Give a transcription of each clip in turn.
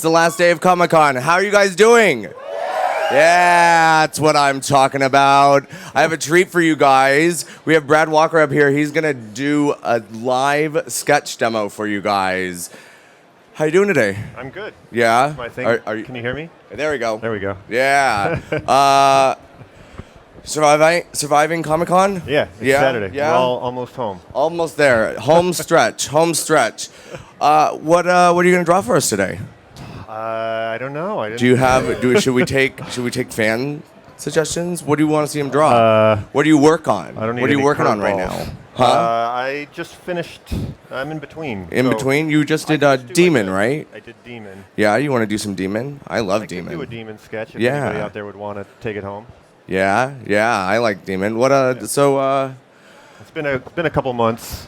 It's the last day of Comic-Con. How are you guys doing? Yeah, that's what I'm talking about. I have a treat for you guys. We have Brad Walker up here. He's going to do a live sketch demo for you guys. How you doing today? I'm good. Yeah? My thing. Can you hear me? There we go. There we go. Yeah. Surviving Comic-Con? Yeah, it's Saturday. Yeah? We're all almost home. Almost there. Home stretch. Home stretch. What are you going to draw for us today? I don't know. Should we take fan suggestions? What do you want to see him draw? What do you work on? I don't need What are you any working on curveballs. right now? Huh? I just finished. I'm in between. Between? You just did Demon, right? I did Demon. Yeah, you want to do some Demon? I love I Demon. could do a Demon sketch if Yeah. anybody out there would want to take it home. Yeah, I like Demon. What It's been a couple months.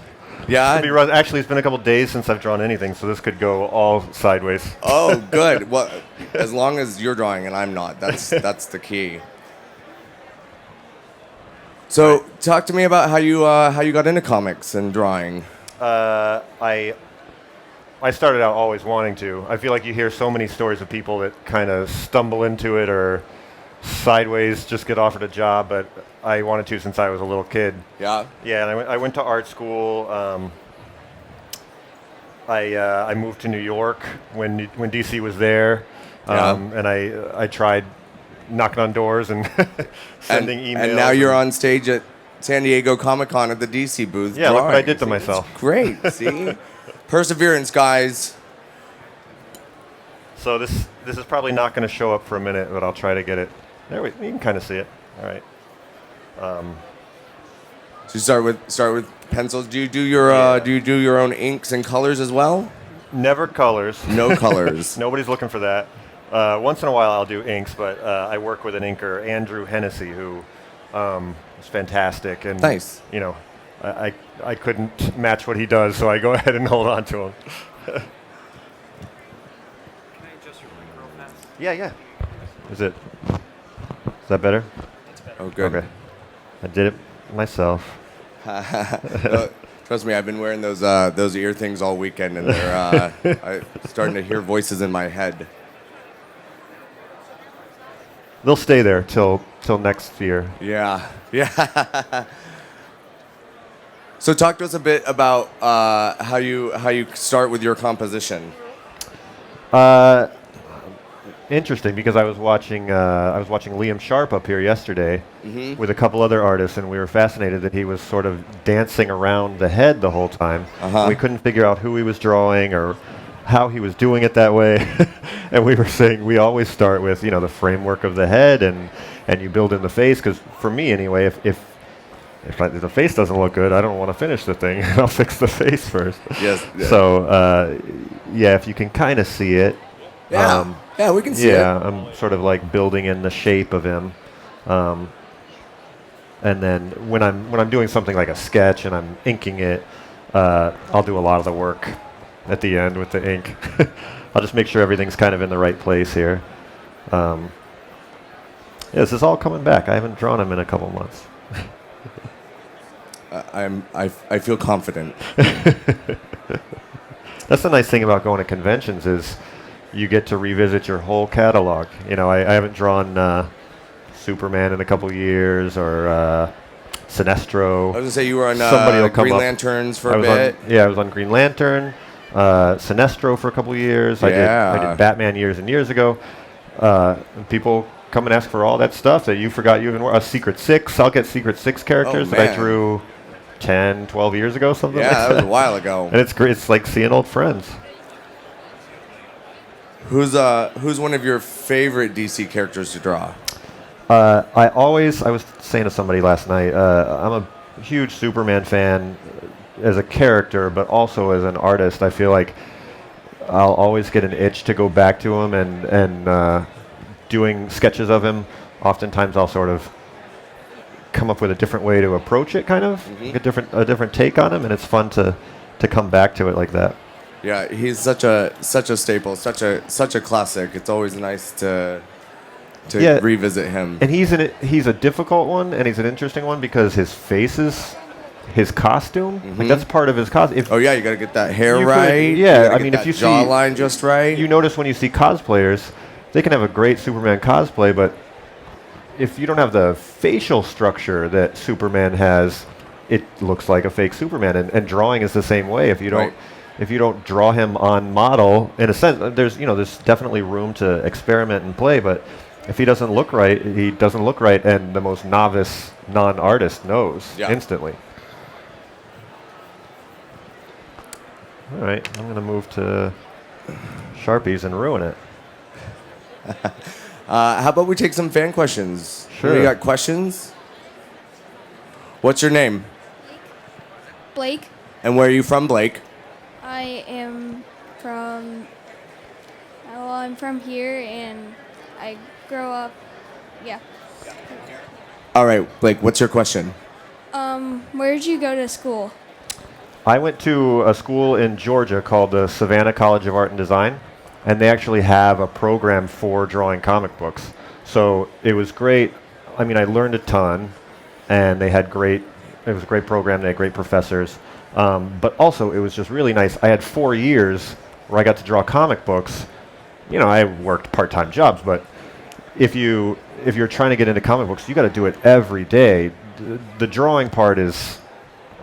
yeah. Actually, it's been a couple days since I've drawn anything, so this could go all sideways. Oh, good. Well, as long as you're drawing and I'm not, that's the key. So, talk to me about how you got into comics and drawing. I started out always wanting to. I feel like you hear so many stories of people that kind of stumble into it or sideways just get offered a job, but I wanted to since I was a little kid. Yeah. Yeah, and I went to art school. I moved to New York when DC was there, and I tried knocking on doors and sending emails. And now you're on stage at San Diego Comic-Con at the DC booth. Yeah, drawing. look what I did to myself. It's great. See, perseverance, guys. So this is probably not going to show up for a minute, but I'll try to get it. There you can kind of see it. All right. So you start with pencils. Do you do your own inks and colors as well? Never colors. No colors. Nobody's looking for that. Once in a while I'll do inks, but I work with an inker, Andrew Hennessy, who is fantastic. And nice. You know, I couldn't match what he does, so I go ahead and hold on to him. Can I adjust your mic real fast? Yeah. Is that better? That's better. Oh, good. Okay. I did it myself. Trust me, I've been wearing those ear things all weekend, and they're I'm starting to hear voices in my head. They'll stay there till next year. Yeah. So talk to us a bit about how you start with your composition. Interesting, because I was watching Liam Sharp up here yesterday with a couple other artists, and we were fascinated that he was sort of dancing around the head the whole time. We couldn't figure out who he was drawing or how he was doing it that way. And we were saying we always start with the framework of the head, and you build in the face, because for me anyway, if the face doesn't look good, I don't want to finish the thing. I'll fix the face first. Yes. So if you can kind of see it. Yeah, we can see it. Yeah, I'm sort of like building in the shape of him, and then when I'm doing something like a sketch and I'm inking it, I'll do a lot of the work at the end with the ink. I'll just make sure everything's kind of in the right place here. This is all coming back. I haven't drawn him in a couple months. I feel confident. That's the nice thing about going to conventions is you get to revisit your whole catalog. I haven't drawn Superman in a couple years or Sinestro. I was gonna say you were on Green Lanterns for a bit. I was on Green Lantern, Sinestro for a couple years. Yeah. I did Batman years and years ago. And people come and ask for all that stuff that you forgot you even were. Secret Six. I'll get Secret Six characters that I drew 10, 12 years ago, something like that. Yeah, that was a while ago. And it's great. It's like seeing old friends. Who's one of your favorite DC characters to draw? I was saying to somebody last night, I'm a huge Superman fan as a character, but also as an artist. I feel like I'll always get an itch to go back to him and doing sketches of him. Oftentimes I'll sort of come up with a different way to approach it, kind of a different take on him, and it's fun to come back to it like that. Yeah, he's such a staple, such a classic. It's always nice to revisit him. And he's a difficult one, and he's an interesting one because his face is his costume. Like that's part of his costume. Oh yeah, you gotta get that hair You could- right. yeah, You gotta I get mean, that if you see- jawline just right. You notice when you see cosplayers, they can have a great Superman cosplay, but if you don't have the facial structure that Superman has, it looks like a fake Superman. And drawing is the same way. If you don't, Right. if you don't draw him on model, in a sense, there's definitely room to experiment and play. But if he doesn't look right, he doesn't look right, and the most novice non-artist knows instantly. All right, I'm gonna move to Sharpies and ruin it. How about we take some fan questions? Sure. You got questions? What's your name? Blake. And where are you from, Blake? I am from. Well, I'm from here, and I grow up. Yeah. All right, Blake, what's your question? Where did you go to school? I went to a school in Georgia called the Savannah College of Art and Design, and they actually have a program for drawing comic books. So it was great. I mean, I learned a ton, and it was a great program. They had great professors. But also, it was just really nice. I had 4 years where I got to draw comic books. You know, I worked part-time jobs, but if you're trying to get into comic books, you got to do it every day. The drawing part is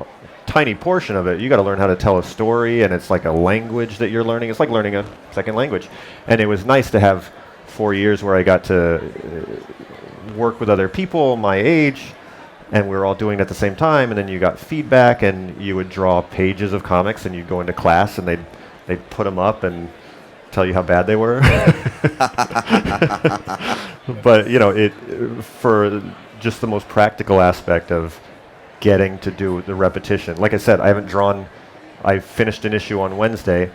a tiny portion of it. You got to learn how to tell a story, and it's like a language that you're learning. It's like learning a second language. And it was nice to have 4 years where I got to work with other people my age, and we were all doing it at the same time. And then you got feedback, and you would draw pages of comics, and you'd go into class, and they'd put them up and tell you how bad they were. But you know, it for just the most practical aspect of getting to do the repetition. Like I said, I finished an issue on Wednesday,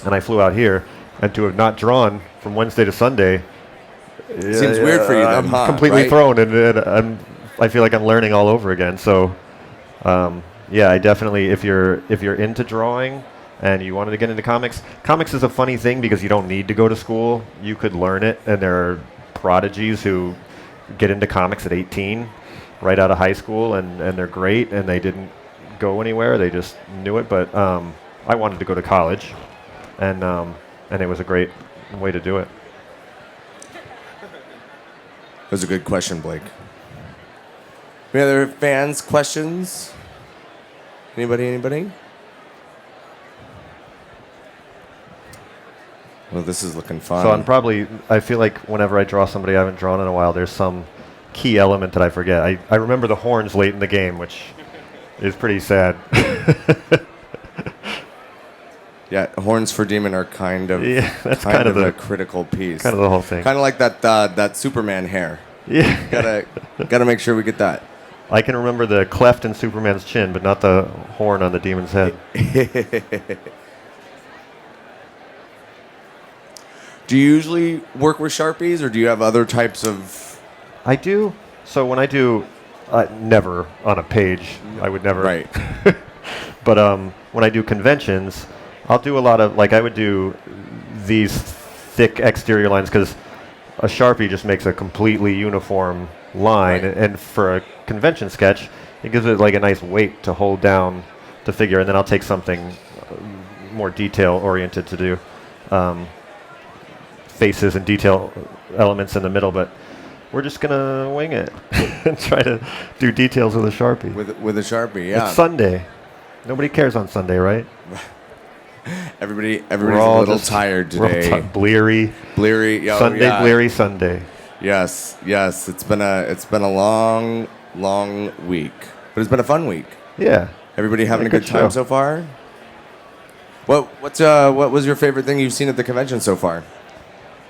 and I flew out here, and to have not drawn from Wednesday to Sunday Seems weird for you then, I'm huh? completely Right? thrown, and I feel like I'm learning all over again. So yeah, I definitely, if you're into drawing and you wanted to get into comics is a funny thing because you don't need to go to school. You could learn it, and there are prodigies who get into comics at 18, right out of high school, and they're great, and they didn't go anywhere. They just knew it. But I wanted to go to college, and it was a great way to do it. That was a good question, Blake. Any other fans, questions? Anybody? Well, this is looking fun. So I feel like whenever I draw somebody I haven't drawn in a while, there's some key element that I forget. I remember the horns late in the game, which is pretty sad. Yeah, horns for demon are kind of that's kind of the a critical piece. kind of the whole thing. Kind of like that Superman hair. Yeah. Gotta make sure we get that. I can remember the cleft in Superman's chin, but not the horn on the demon's head. Do you usually work with Sharpies, or do you have other types of... I do. So when I do, never on a page. I would never. Right. But when I do conventions, I'll do a lot of, like, I would do these thick exterior lines because a Sharpie just makes a completely uniform line. Right. And for a convention sketch, it gives it like a nice weight to hold down the figure. And then I'll take something more detail-oriented to do. Faces and detail elements in the middle, but we're just gonna wing it and try to do details with a Sharpie. With a Sharpie, yeah. It's Sunday. Nobody cares on Sunday, right? Everybody's We're a all little just- tired we're all today. Bleary. Bleary. Oh, Sunday, yeah. bleary Sunday. Yes. It's been a long week, but it's been a fun week. Yeah. Everybody having a Good good time show. so far? What was your favorite thing you've seen at the convention so far?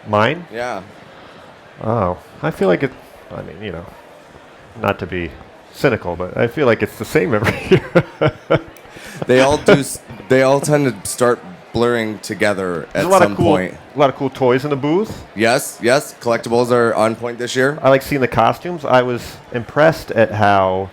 Mine? Yeah. Oh, I feel like it. I mean, you know, not to be cynical, but I feel like it's the same every year. They all do. They all tend to start blurring together at some point. A lot of cool toys in the booth. Yes. Collectibles are on point this year. I like seeing the costumes. I was impressed at how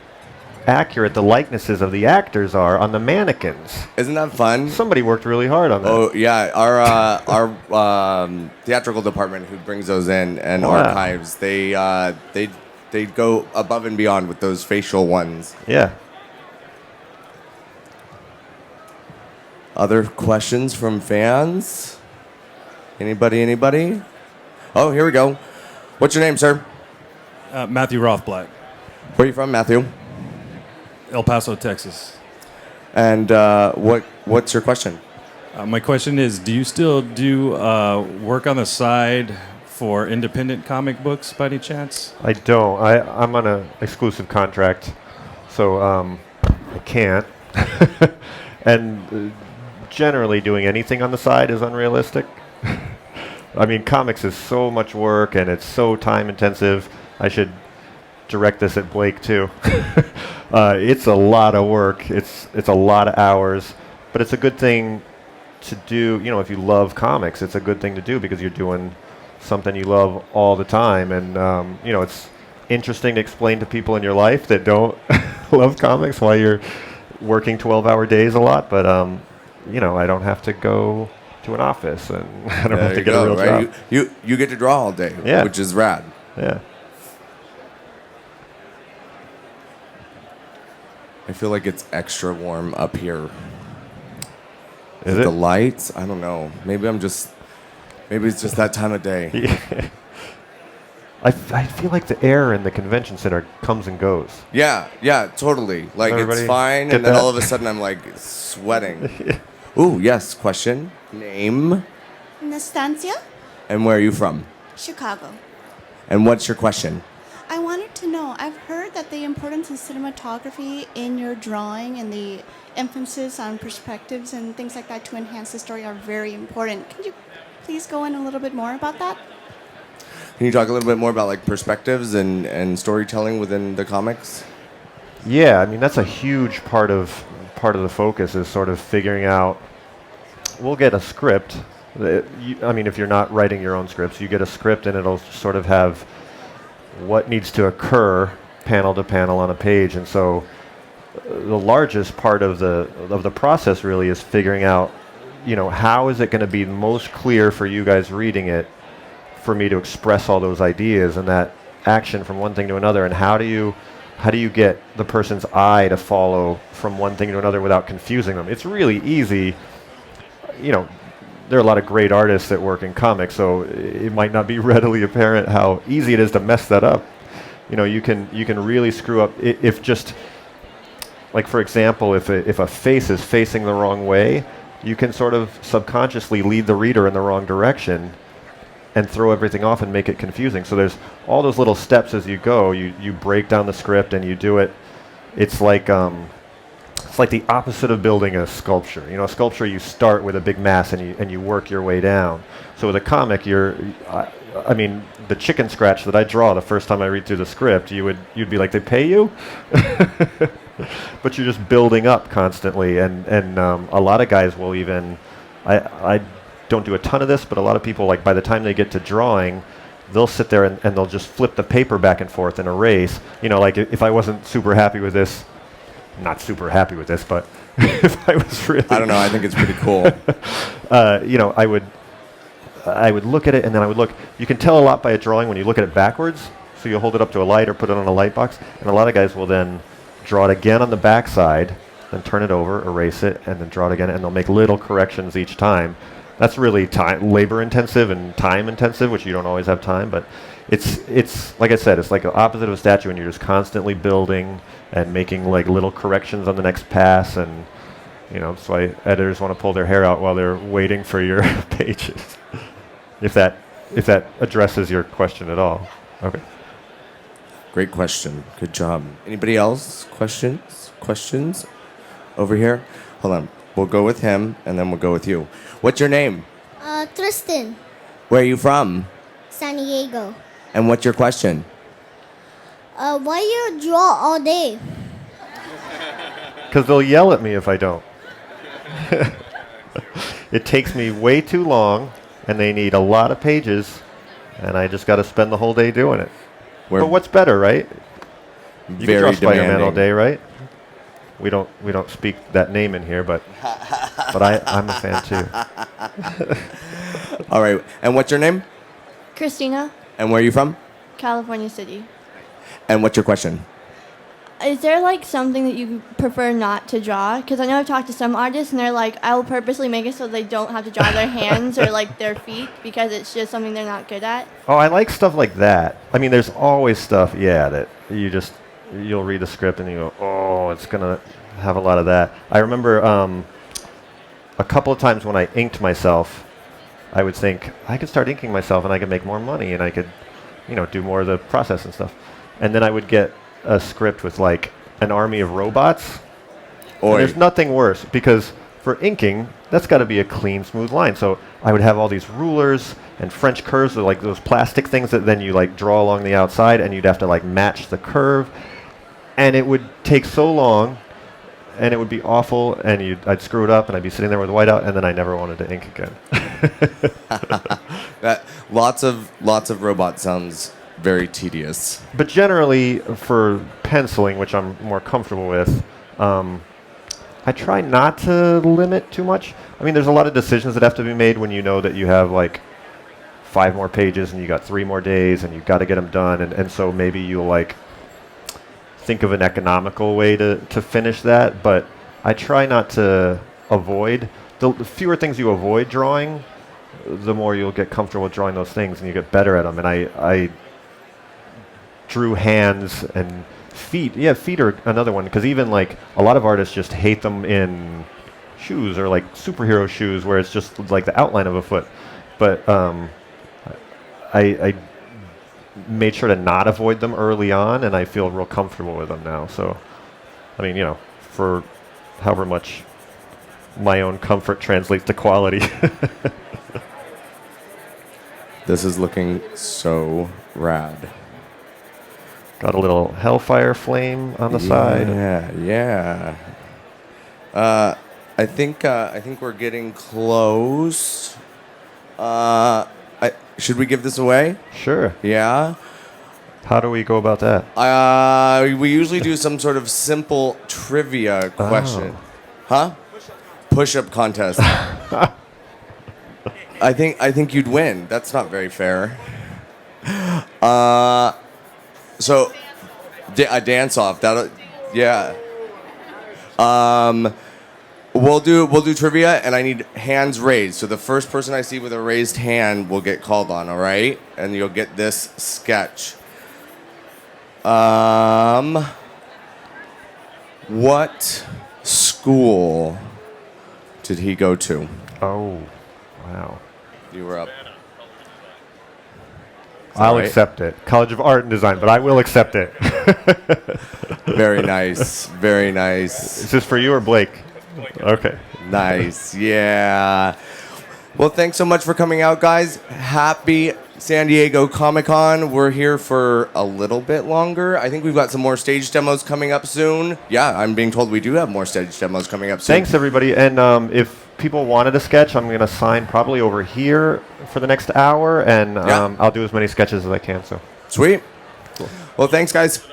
accurate the likenesses of the actors are on the mannequins. Isn't that fun? Somebody worked really hard on that. Oh yeah, our theatrical department who brings those in and Wow. archives, they go above and beyond with those facial ones. Yeah. Other questions from fans? Anybody? Oh, here we go. What's your name, sir? Matthew Rothblatt, Where are you from, Matthew? El Paso, Texas. And what's your question? My question is, do you still do work on the side for independent comic books by any chance? I don't. I'm on an exclusive contract, so I can't. And generally, doing anything on the side is unrealistic. I mean, comics is so much work, and it's so time intensive. I should direct this at Blake too. It's a lot of work. It's a lot of hours, but it's a good thing to do. You know, if you love comics, it's a good thing to do because you're doing something you love all the time, and you know, it's interesting to explain to people in your life that don't love comics while you're working 12-hour days a lot. But you know, I don't have to go to an office, and I don't have to get a real job. You get to draw all day, Yeah. which is rad. Yeah. I feel like it's extra warm up here. Is The it? lights? I don't know. Maybe it's just that time of day. Yeah. I feel like the air in the convention center comes and goes. Yeah, totally. Like, it's Everybody fine, get and then that? all of a sudden I'm like sweating. Ooh, yes, question. Name, Nastancia, and where are you from? Chicago. And what's your question? I wanted to know, I've heard that the importance of cinematography in your drawing and the emphasis on perspectives and things like that to enhance the story are very important. Can you please go in a little bit more about that? Can you talk a little bit more about like perspectives and storytelling within the comics? Yeah, I mean that's a huge part of the focus is sort of figuring out. We'll get a script. I mean, if you're not writing your own scripts, you get a script and it'll sort of have what needs to occur panel to panel on a page, and so the largest part of the process really is figuring out, you know, how is it going to be most clear for you guys reading it, for me to express all those ideas and that action from one thing to another, and how do you get the person's eye to follow from one thing to another without confusing them? It's really easy, you know. There are a lot of great artists that work in comics, so it might not be readily apparent how easy it is to mess that up. You know, you can really screw up if just, like for example, if a face is facing the wrong way, you can sort of subconsciously lead the reader in the wrong direction and throw everything off and make it confusing. So there's all those little steps as you go. You break down the script and you do it. It's like the opposite of building a sculpture. You know, a sculpture, you start with a big mass and you work your way down. So with a comic, I mean, the chicken scratch that I draw the first time I read through the script, you'd be like, they pay you? But you're just building up constantly, and a lot of guys will even, I don't do a ton of this, but a lot of people, like by the time they get to drawing, they'll sit there and they'll just flip the paper back and forth and erase. You know, like if I wasn't super happy with this, not super happy with this, but if I was really, I don't know. I think it's pretty cool. you know, I would look at it and then I would look. You can tell a lot by a drawing when you look at it backwards. So you hold it up to a light or put it on a light box, and a lot of guys will then draw it again on the back side, then turn it over, erase it, and then draw it again, and they'll make little corrections each time. That's really labor intensive and time intensive, which you don't always have time, but it's like I said, it's like the opposite of a statue, and you're just constantly building and making like little corrections on the next pass, and you know, that's why editors want to pull their hair out while they're waiting for your pages. If that addresses your question at all. Okay. Great question. Good job. Anybody else? Questions? Over here? Hold on. We'll go with him, and then we'll go with you. What's your name? Tristan, Where are you from? San Diego. And what's your question? Why you draw all day? Because they'll yell at me if I don't. It takes me way too long, and they need a lot of pages, and I just got to spend the whole day doing it. But what's better, right? You can draw Spider-Man all day, right? We don't speak that name in here, but I'm a fan too. All right. And what's your name? Christina, And where are you from? California City. And what's your question? is there like something that you prefer not to draw? Because I know I've talked to some artists and they're like, I will purposely make it so they don't have to draw their hands or like their feet because it's just something they're not good at. Oh, I like stuff like that. I mean, there's always stuff, that you'll read the script and you go, oh, it's going to have a lot of that. I remember a couple of times when I inked myself, I would think, I could start inking myself and I could make more money and I could, do more of the process and stuff. And then I would get a script with like an army of robots. And there's nothing worse because for inking, that's got to be a clean, smooth line. So I would have all these rulers and French curves, with like those plastic things that then you like draw along the outside, and you'd have to like match the curve, and it would take so long, and it would be awful, and I'd screw it up, and I'd be sitting there with whiteout, and then I never wanted to ink again. Lots of robot sounds very tedious. But generally, for penciling, which I'm more comfortable with, I try not to limit too much. I mean, there's a lot of decisions that have to be made when you know that you have like 5 more pages and you got 3 more days and you've got to get them done. And so maybe you'll like think of an economical way to finish that. But I try not to avoid. The fewer things you avoid drawing, the more you'll get comfortable with drawing those things and you get better at them. And I drew hands and feet. Yeah, feet are another one, because even like a lot of artists just hate them in shoes or like superhero shoes where it's just like the outline of a foot. But I made sure to not avoid them early on, and I feel real comfortable with them now. So, I mean, for however much my own comfort translates to quality. This is looking so rad. Got a little hellfire flame on the side. Yeah. I think we're getting close. Should we give this away? Sure. Yeah. How do we go about that? We usually do some sort of simple trivia question. Huh? Push-up contest. I think you'd win. That's not very fair. So, a dance-off. Yeah. We'll do trivia, and I need hands raised. So the first person I see with a raised hand will get called on. All right, and you'll get this sketch. What school did he go to? Oh, wow. You were up. I'll accept it. College of Art and Design, but I will accept it. Very nice. Very nice. Is this for you or Blake? Okay. Nice. Yeah. Well, thanks so much for coming out, guys. Happy San Diego Comic-Con. We're here for a little bit longer. I think we've got some more stage demos coming up soon. Yeah, I'm being told we do have more stage demos coming up soon. Thanks, everybody. And if people wanted a sketch, I'm going to sign probably over here for the next hour, and I'll do as many sketches as I can. So sweet. Cool. Well, thanks, guys.